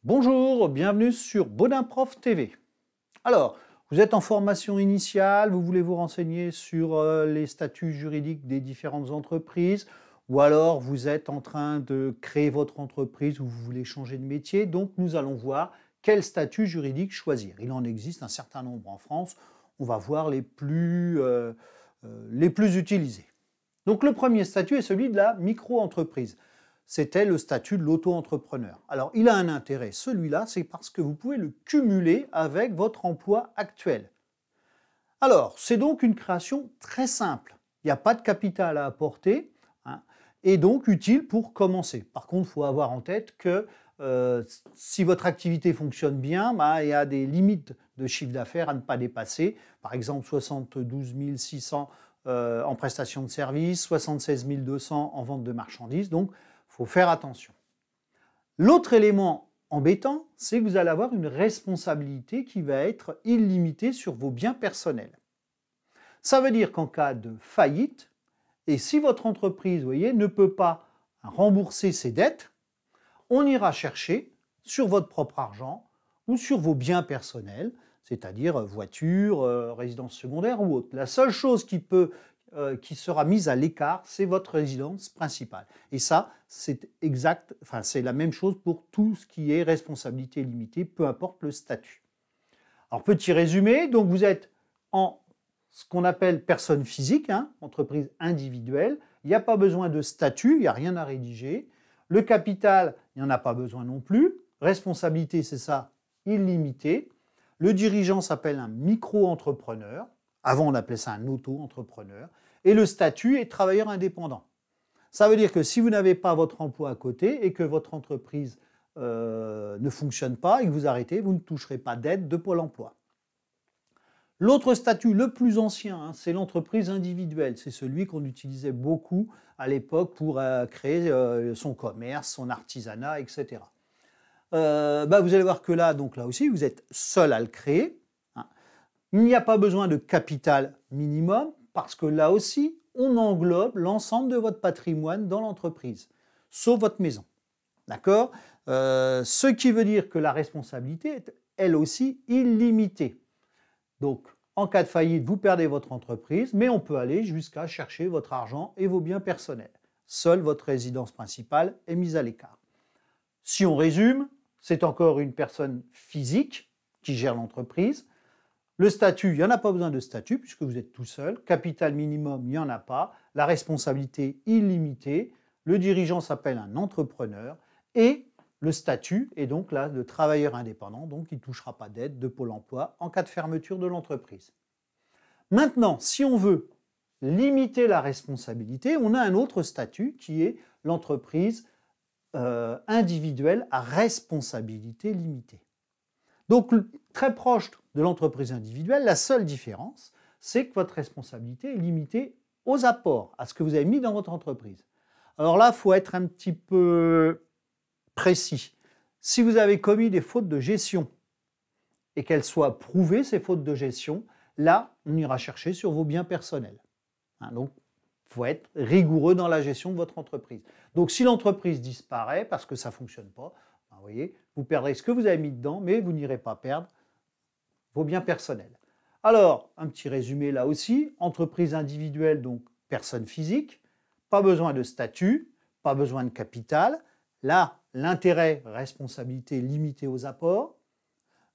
Bonjour, bienvenue sur Bodin Prof TV. Alors, vous êtes en formation initiale, vous voulez vous renseigner sur les statuts juridiques des différentes entreprises, ou alors vous êtes en train de créer votre entreprise ou vous voulez changer de métier, donc nous allons voir quel statut juridique choisir. Il en existe un certain nombre en France, on va voir les plus utilisés. Donc le premier statut est celui de la micro-entreprise. C'était le statut de l'auto-entrepreneur. Alors, il a un intérêt, celui-là, c'est parce que vous pouvez le cumuler avec votre emploi actuel. Alors, c'est donc une création très simple. Il n'y a pas de capital à apporter, hein, et donc utile pour commencer. Par contre, il faut avoir en tête que si votre activité fonctionne bien, il y a des limites de chiffre d'affaires à ne pas dépasser. Par exemple, 72 600 en prestation de services, 76 200 en vente de marchandises. Donc, il faut faire attention. L'autre élément embêtant, c'est que vous allez avoir une responsabilité qui va être illimitée sur vos biens personnels. Ça veut dire qu'en cas de faillite, et si votre entreprise, vous voyez, ne peut pas rembourser ses dettes, on ira chercher sur votre propre argent ou sur vos biens personnels, c'est-à-dire voiture, résidence secondaire ou autre. La seule chose qui sera mise à l'écart, c'est votre résidence principale. Et ça, c'est exact, c'est la même chose pour tout ce qui est responsabilité limitée, peu importe le statut. Alors, petit résumé, donc vous êtes en ce qu'on appelle personne physique, entreprise individuelle. Il n'y a pas besoin de statut, il n'y a rien à rédiger. Le capital, il n'y en a pas besoin non plus. Responsabilité, c'est ça, illimité. Le dirigeant s'appelle un micro-entrepreneur. Avant, on appelait ça un auto-entrepreneur. Et le statut est travailleur indépendant. Ça veut dire que si vous n'avez pas votre emploi à côté et que votre entreprise ne fonctionne pas et que vous arrêtez, vous ne toucherez pas d'aide de Pôle emploi. L'autre statut, le plus ancien, c'est l'entreprise individuelle. C'est celui qu'on utilisait beaucoup à l'époque pour créer son commerce, son artisanat, etc. Vous allez voir que là aussi, vous êtes seul à le créer. Il n'y a pas besoin de capital minimum parce que là aussi, on englobe l'ensemble de votre patrimoine dans l'entreprise, sauf votre maison. D'accord ? Ce qui veut dire que la responsabilité est, elle aussi, illimitée. Donc, en cas de faillite, vous perdez votre entreprise, mais on peut aller jusqu'à chercher votre argent et vos biens personnels. Seule votre résidence principale est mise à l'écart. Si on résume, c'est encore une personne physique qui gère l'entreprise. Le statut, il n'y en a pas besoin de statut puisque vous êtes tout seul. Capital minimum, il n'y en a pas. La responsabilité illimitée. Le dirigeant s'appelle un entrepreneur. Et le statut est donc là de travailleur indépendant, donc il ne touchera pas d'aide de Pôle emploi en cas de fermeture de l'entreprise. Maintenant, si on veut limiter la responsabilité, on a un autre statut qui est l'entreprise individuelle à responsabilité limitée. Donc, très proche de l'entreprise individuelle, la seule différence, c'est que votre responsabilité est limitée aux apports, à ce que vous avez mis dans votre entreprise. Alors là, il faut être un petit peu précis. Si vous avez commis des fautes de gestion et qu'elles soient prouvées, ces fautes de gestion, là, on ira chercher sur vos biens personnels. Donc, il faut être rigoureux dans la gestion de votre entreprise. Donc, si l'entreprise disparaît parce que ça ne fonctionne pas, vous voyez, vous perdrez ce que vous avez mis dedans, mais vous n'irez pas perdre vos biens personnels. Alors, un petit résumé là aussi, entreprise individuelle, donc personne physique, pas besoin de statut, pas besoin de capital. Là, l'intérêt, responsabilité limitée aux apports.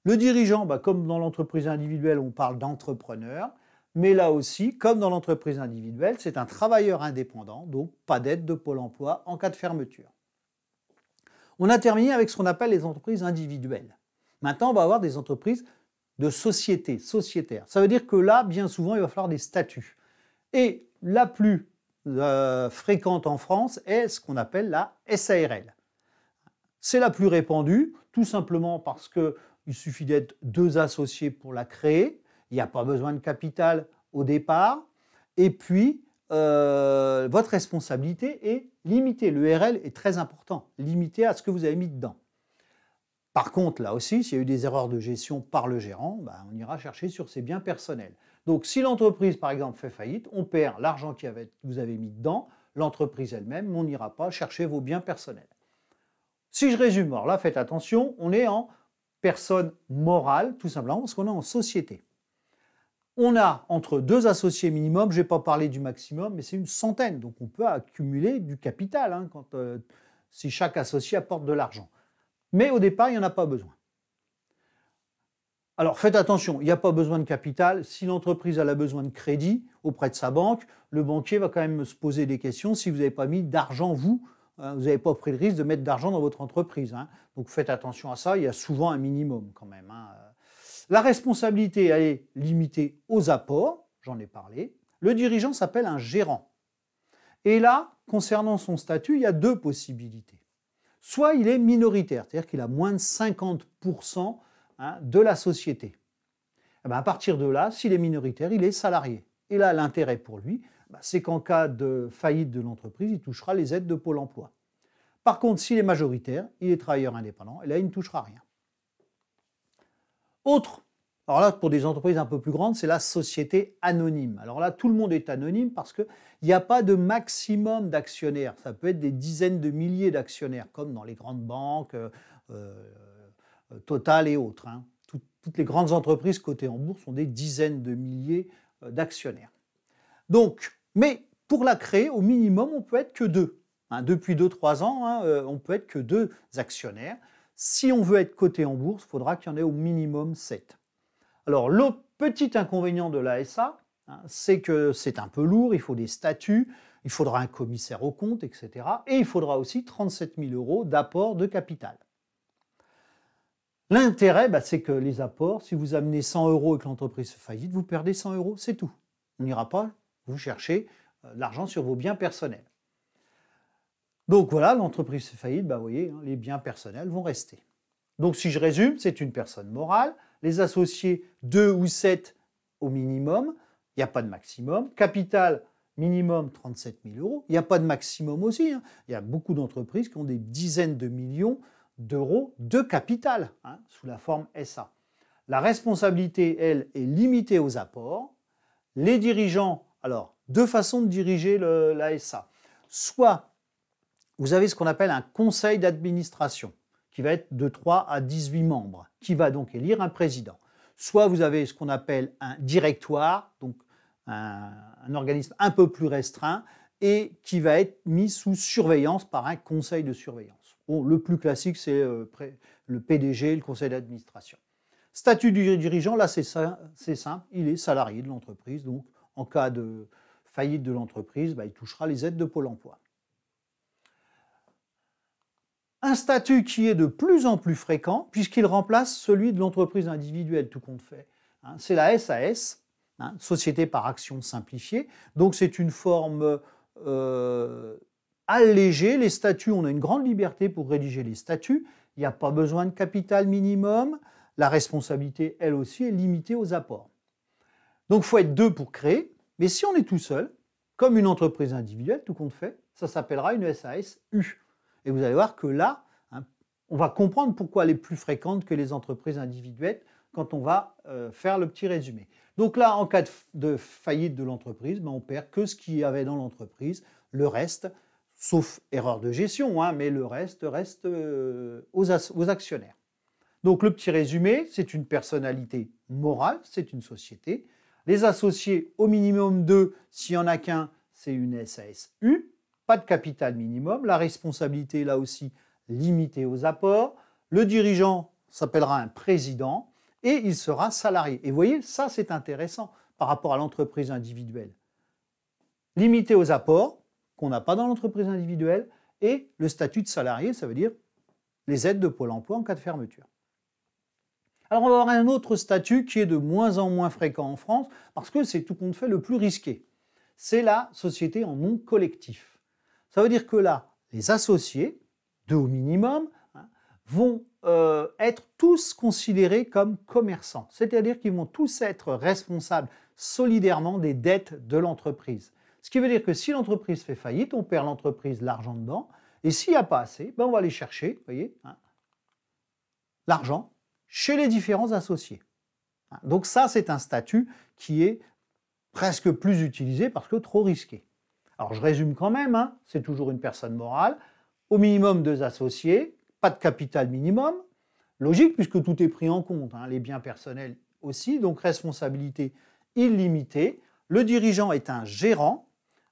Le dirigeant, comme dans l'entreprise individuelle, on parle d'entrepreneur, mais là aussi, comme dans l'entreprise individuelle, c'est un travailleur indépendant, donc pas d'aide de Pôle emploi en cas de fermeture. On a terminé avec ce qu'on appelle les entreprises individuelles. Maintenant, on va avoir des entreprises de société, sociétaires. Ça veut dire que là, bien souvent, il va falloir des statuts. Et la plus fréquente en France est ce qu'on appelle la SARL. C'est la plus répandue, tout simplement parce qu'il suffit d'être 2 associés pour la créer. Il n'y a pas besoin de capital au départ. Et puis, votre responsabilité est limitée. Le RL est très important, limité à ce que vous avez mis dedans. Par contre, là aussi, s'il y a eu des erreurs de gestion par le gérant, on ira chercher sur ses biens personnels. Donc, si l'entreprise, par exemple, fait faillite, on perd l'argent que vous avez mis dedans, l'entreprise elle-même, mais on n'ira pas chercher vos biens personnels. Si je résume, alors là, faites attention, on est en personne morale, tout simplement, parce qu'on est en société. On a entre 2 associés minimum, je n'ai pas parlé du maximum, mais c'est une centaine. Donc on peut accumuler du capital hein, si chaque associé apporte de l'argent. Mais au départ, il n'y en a pas besoin. Alors faites attention, il n'y a pas besoin de capital. Si l'entreprise a besoin de crédit auprès de sa banque, le banquier va quand même se poser des questions si vous n'avez pas mis d'argent, vous n'avez pas pris le risque de mettre d'argent dans votre entreprise. Hein. Donc faites attention à ça, il y a souvent un minimum quand même. Hein. La responsabilité, elle est limitée aux apports, j'en ai parlé. Le dirigeant s'appelle un gérant. Et là, concernant son statut, il y a 2 possibilités. Soit il est minoritaire, c'est-à-dire qu'il a moins de 50% de la société. Et à partir de là, s'il est minoritaire, il est salarié. Et là, l'intérêt pour lui, c'est qu'en cas de faillite de l'entreprise, il touchera les aides de Pôle emploi. Par contre, s'il est majoritaire, il est travailleur indépendant, et là, il ne touchera rien. Autre, alors là, pour des entreprises un peu plus grandes, c'est la société anonyme. Alors là, tout le monde est anonyme parce qu'il n'y a pas de maximum d'actionnaires. Ça peut être des dizaines de milliers d'actionnaires, comme dans les grandes banques, Total et autres. Hein. Toutes les grandes entreprises cotées en bourse ont des dizaines de milliers d'actionnaires. Donc, mais pour la créer, au minimum, on peut être que 2. Hein, depuis 2-3 ans, on peut être que 2 actionnaires. Si on veut être coté en bourse, il faudra qu'il y en ait au minimum 7. Alors, le petit inconvénient de la SA, c'est que c'est un peu lourd, il faut des statuts, il faudra un commissaire aux comptes, etc. Et il faudra aussi 37 000 € d'apport de capital. L'intérêt, c'est que les apports, si vous amenez 100 € et que l'entreprise fait faillite, vous perdez 100 €, c'est tout. On n'ira pas vous chercher l'argent sur vos biens personnels. Donc voilà, l'entreprise fait faillite, vous voyez, les biens personnels vont rester. Donc si je résume, c'est une personne morale, les associés 2 ou 7 au minimum, il n'y a pas de maximum, capital minimum 37 000 €, il n'y a pas de maximum aussi, hein. Il y a beaucoup d'entreprises qui ont des dizaines de millions d'euros de capital, sous la forme SA. La responsabilité, elle, est limitée aux apports. Les dirigeants, alors, 2 façons de diriger la SA. Soit vous avez ce qu'on appelle un conseil d'administration, qui va être de 3 à 18 membres, qui va donc élire un président. Soit vous avez ce qu'on appelle un directoire, donc un organisme un peu plus restreint, et qui va être mis sous surveillance par un conseil de surveillance. Bon, le plus classique, c'est le PDG, le conseil d'administration. Statut du dirigeant, là c'est simple, il est salarié de l'entreprise, donc en cas de faillite de l'entreprise, il touchera les aides de Pôle emploi. Un statut qui est de plus en plus fréquent, puisqu'il remplace celui de l'entreprise individuelle, tout compte fait. C'est la SAS, Société par action simplifiée. Donc c'est une forme allégée. Les statuts, on a une grande liberté pour rédiger les statuts. Il n'y a pas besoin de capital minimum. La responsabilité, elle aussi, est limitée aux apports. Donc il faut être 2 pour créer. Mais si on est tout seul, comme une entreprise individuelle, tout compte fait, ça s'appellera une SAS-U. Et vous allez voir que là, on va comprendre pourquoi elle est plus fréquente que les entreprises individuelles quand on va faire le petit résumé. Donc là, en cas de faillite de l'entreprise, on perd que ce qu'il y avait dans l'entreprise. Le reste, sauf erreur de gestion, mais le reste aux actionnaires. Donc le petit résumé, c'est une personnalité morale, c'est une société. Les associés, au minimum 2, s'il n'y en a qu'un, c'est une SAS-U. Pas de capital minimum, la responsabilité là aussi limitée aux apports. Le dirigeant s'appellera un président et il sera salarié. Et vous voyez, ça c'est intéressant par rapport à l'entreprise individuelle. Limité aux apports, qu'on n'a pas dans l'entreprise individuelle, et le statut de salarié, ça veut dire les aides de Pôle emploi en cas de fermeture. Alors on va avoir un autre statut qui est de moins en moins fréquent en France, parce que c'est tout compte fait le plus risqué. C'est la société en nom collectif. Ça veut dire que là, les associés, 2 au minimum, vont être tous considérés comme commerçants. C'est-à-dire qu'ils vont tous être responsables solidairement des dettes de l'entreprise. Ce qui veut dire que si l'entreprise fait faillite, on perd l'entreprise, l'argent dedans, et s'il n'y a pas assez, on va aller chercher, vous voyez, l'argent chez les différents associés. Donc ça, c'est un statut qui est presque plus utilisé parce que trop risqué. Alors je résume quand même, c'est toujours une personne morale, au minimum 2 associés, pas de capital minimum, logique puisque tout est pris en compte, hein, les biens personnels aussi, donc responsabilité illimitée. Le dirigeant est un gérant,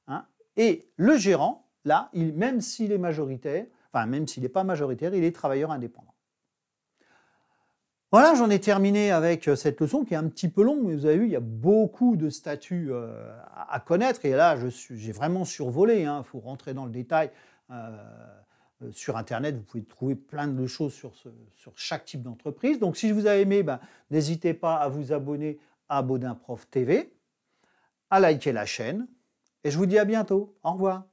hein, et le gérant, là, même s'il est majoritaire, enfin même s'il n'est pas majoritaire, il est travailleur indépendant. Voilà, j'en ai terminé avec cette leçon qui est un petit peu longue, mais vous avez vu, il y a beaucoup de statuts à connaître. Et là, j'ai vraiment survolé, il faut rentrer dans le détail. Sur Internet, vous pouvez trouver plein de choses sur chaque type d'entreprise. Donc, si vous avez aimé, n'hésitez pas à vous abonner à Baudin Prof TV, à liker la chaîne. Et je vous dis à bientôt. Au revoir.